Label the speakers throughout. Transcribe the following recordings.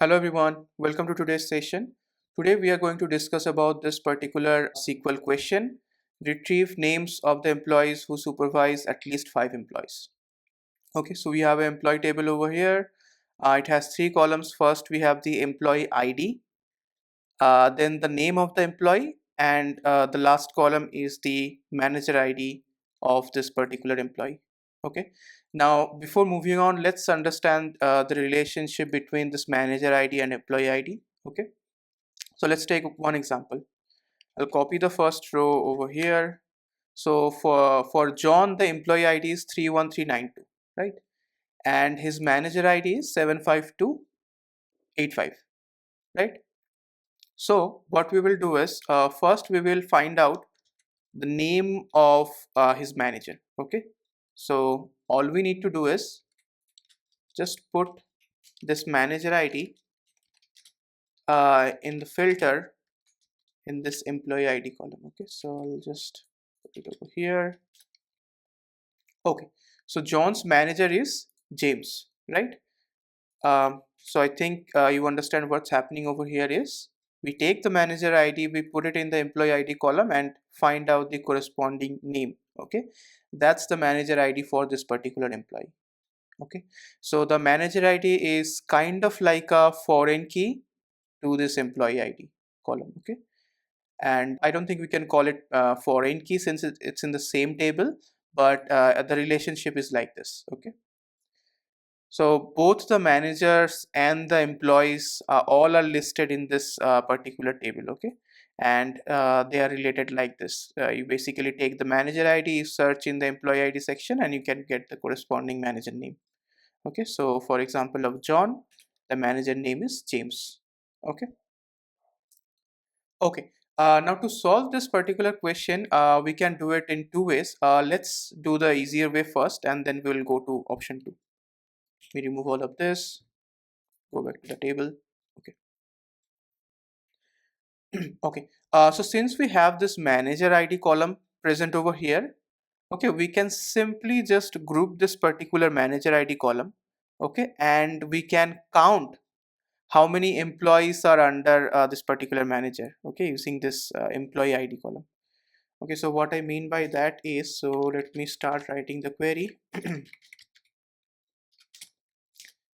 Speaker 1: Hello everyone, welcome to today's session. Today we are going to discuss about this particular SQL question. Retrieve names of the employees who supervise at least 5 employees. Okay, so we have an employee table over here. It has 3 columns. First we have the employee ID, then the name of the employee, and the last column is the manager ID of this particular employee. Okay, now before moving on, let's understand the relationship between this manager ID and employee ID. Okay, so let's take one example. I'll copy the first row over here. So for John, the employee ID is 31392, right? And his manager ID is 75285, right? So what we will do is first we will find out the name of his manager. Okay, so all we need to do is just put this manager ID in the filter in this employee ID column. Okay, so I'll just put it over here. Okay, so John's manager is James, right? So I think you understand what's happening over here is we take the manager ID, we put it in the employee ID column and find out the corresponding name. Okay, that's the manager ID for this particular employee. Okay, so the manager ID is kind of like a foreign key to this employee ID column. Okay, and I don't think we can call it foreign key since it's in the same table, but the relationship is like this. Okay, so both the managers and the employees all are listed in this particular table. Okay, and they are related like this. You basically take the manager ID, search in the employee ID section, and you can get the corresponding manager name. Okay, so for example of John, the manager name is James. Okay. Okay, now to solve this particular question, we can do it in two ways. Let's do the easier way first and then we'll go to option 2. We remove all of this, go back to the table. Okay. Okay, so since we have this manager ID column present over here, okay, we can simply just group this particular manager ID column. Okay, and we can count how many employees are under this particular manager, okay, using this employee ID column. Okay, so what I mean by that is, so let me start writing the query.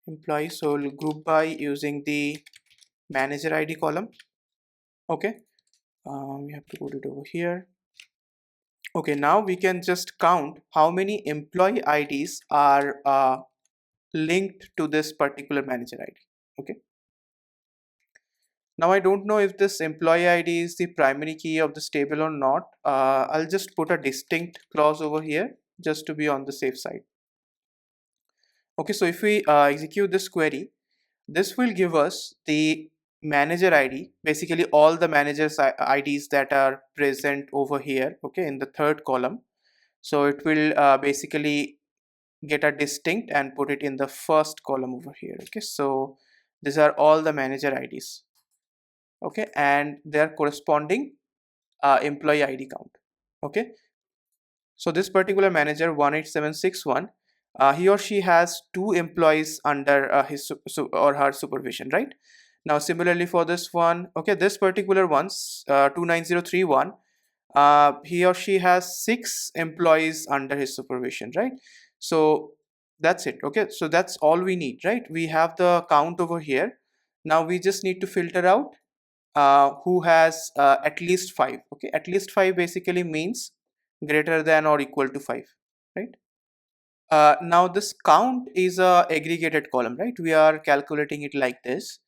Speaker 1: Employee, so we'll group by using the manager ID column. Okay, we have to put it over here. Okay, now we can just count how many employee IDs are linked to this particular manager ID. Okay, now I don't know if this employee ID is the primary key of this table or not. I'll just put a distinct clause over here just to be on the safe side. Okay, so if we execute this query, this will give us the manager ID, basically all the managers IDs that are present over here, okay, in the third column. So it will basically get a distinct and put it in the first column over here. Okay, so these are all the manager IDs. Okay, and their corresponding employee ID count. Okay, so this particular manager 18761, he or she has 2 employees under his or her supervision, right? Now similarly for this one, okay, this particular one's 29031, he or she has 6 employees under his supervision, right? So that's it. Okay, so that's all we need, right? We have the count over here. Now we just need to filter out who has at least 5. Okay, at least 5 basically means greater than or equal to 5, right? Now this count is a aggregated column, right? We are calculating it like this.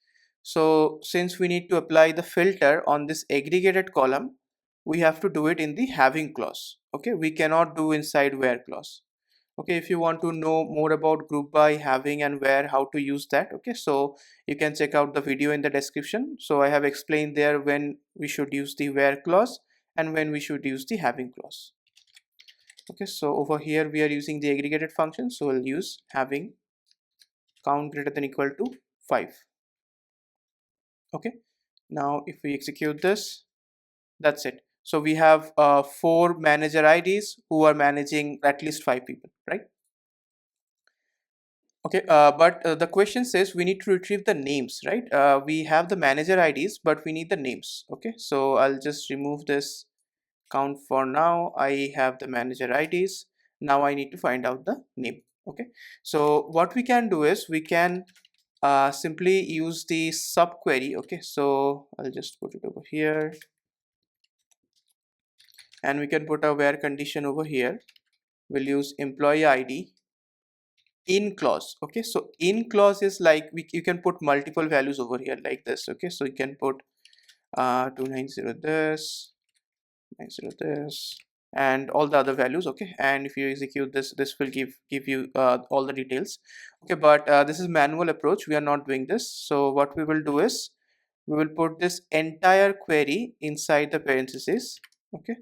Speaker 1: So since we need to apply the filter on this aggregated column, we have to do it in the having clause. Okay, we cannot do inside where clause. Okay, if you want to know more about group by, having, and where, how to use that, okay, so you can check out the video in the description. So I have explained there when we should use the where clause and when we should use the having clause. Okay, so over here we are using the aggregated function, so we'll use having count greater than equal to 5. Okay, now if we execute this, that's it. So we have 4 manager IDs who are managing at least 5 people, right? Okay, but the question says we need to retrieve the names, right? We have the manager IDs, but we need the names. Okay, so I'll just remove this count for now. I have the manager IDs. Now I need to find out the name. Okay, so what we can do is we can simply use the subquery. Okay, so I'll just put it over here, and we can put a where condition over here. We'll use employee ID in clause. Okay, so in clause is like you can put multiple values over here like this. Okay, so you can put 290 this, 90 this, and all the other values. Okay, and if you execute this, this will give you all the details. Okay, but this is manual approach, we are not doing this. So what we will do is we will put this entire query inside the parentheses. Okay,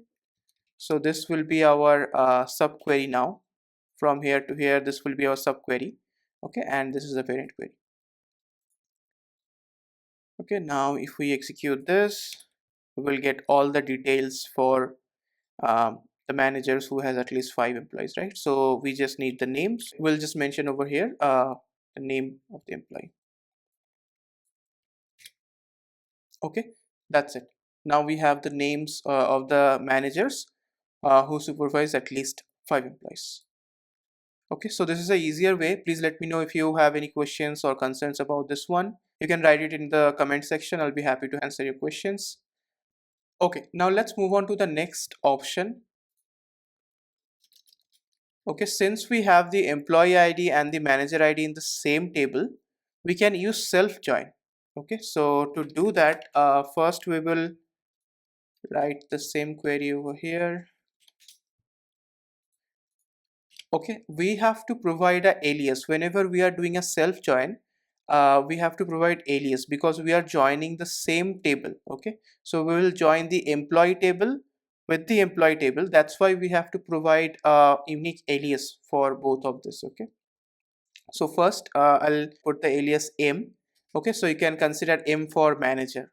Speaker 1: so this will be our subquery now. From here to here, this will be our subquery. Okay, and this is the parent query. Okay, now if we execute this, we will get all the details for the managers who has at least 5 employees, right? So we just need the names. We'll just mention over here the name of the employee. Okay, that's it. Now we have the names of the managers who supervise at least 5 employees. Okay, so this is a easier way. Please let me know if you have any questions or concerns about this one. You can write it in the comment section. I'll be happy to answer your questions. Okay, now let's move on to the next option. Okay, since we have the employee ID and the manager ID in the same table, we can use self join. Okay, so to do that, first we will write the same query over here. Okay, we have to provide a alias whenever we are doing a self join. We have to provide alias because we are joining the same table. Okay, so we will join the employee table with the employee table. That's why we have to provide a unique alias for both of this. Okay, so first I'll put the alias m. Okay, so you can consider m for manager.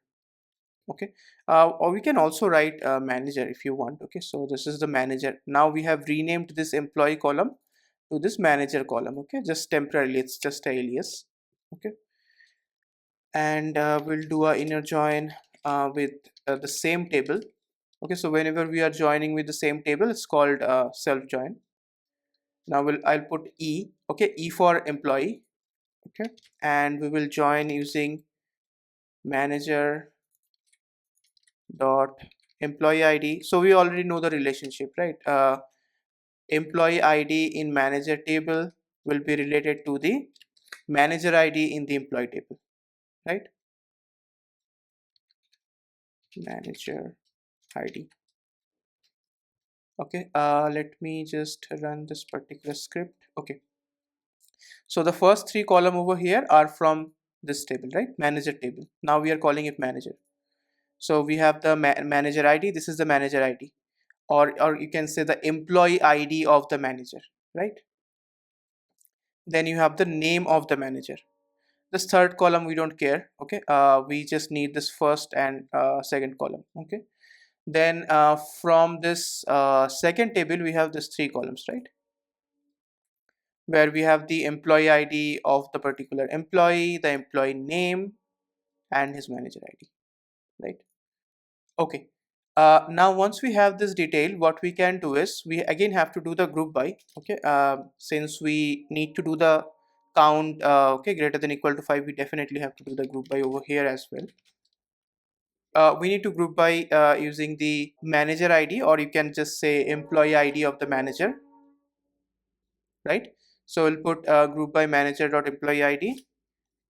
Speaker 1: Okay, or we can also write manager if you want. Okay, so this is the manager. Now we have renamed this employee column to this manager column. Okay, just temporarily, it's just a alias. Okay, and we'll do a inner join with the same table. Okay, so whenever we are joining with the same table, it's called self join. Now I'll put e. Okay, e for employee. Okay, and we will join using manager dot employee ID. So we already know the relationship, right? Employee ID in manager table will be related to the manager ID in the employee table, right? Manager ID. Okay, let me just run this particular script. Okay, so the first three column over here are from this table, right? Manager table. Now we are calling it manager. So we have the manager ID. This is the manager ID, or you can say the employee ID of the manager, right? Then you have the name of the manager. This third column we don't care. Okay, we just need this first and second column. Okay, then from this second table we have this three columns, right, where we have the employee ID of the particular employee, the employee name, and his manager ID, right? Okay, now once we have this detail, what we can do is we again have to do the group by. Okay, since we need to do the count okay, greater than equal to 5, we definitely have to do the group by over here as well. We need to group by using the manager ID, or you can just say employee ID of the manager, right? So we'll put group by manager dot employee ID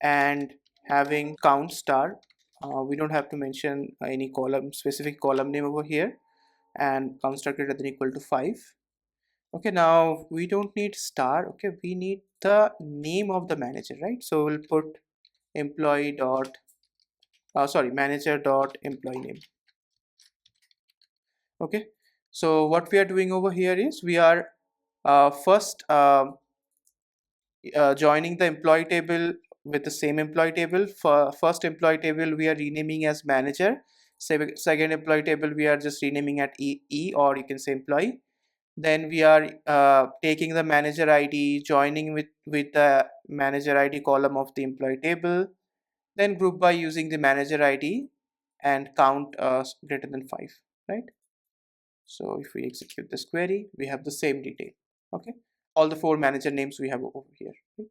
Speaker 1: and having count star. We don't have to mention any column, specific column name over here, and count star greater than equal to 5. Okay, now we don't need star. Okay, we need the name of the manager, right? So we'll put employee dot sorry, manager dot employee name. Okay, so what we are doing over here is we are first joining the employee table with the same employee table. For first employee table we are renaming as manager. Second employee table we are just renaming at e, or you can say employee. then we are taking the manager ID, joining with the manager ID column of the employee table, then group by using the manager ID and count greater than 5, right? So if we execute this query, we have the same detail. Okay, all the 4 manager names we have over here, right?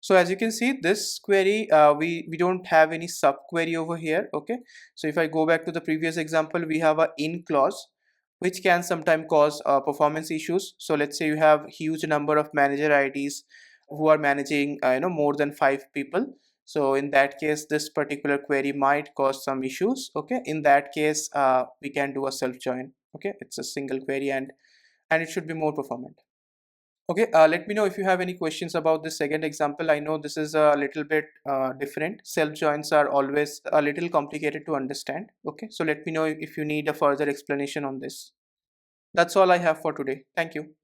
Speaker 1: So as you can see, this query, we don't have any sub query over here. Okay, so if I go back to the previous example, we have a in clause which can sometimes cause performance issues. So let's say you have huge number of manager IDs who are managing more than 5 people. So in that case, this particular query might cause some issues. Okay, in that case, we can do a self join. Okay, it's a single query, and it should be more performant. Okay, let me know if you have any questions about this second example. I know this is a little bit different. Self joins are always a little complicated to understand. Okay, so let me know if you need a further explanation on this. That's all I have for today. Thank you.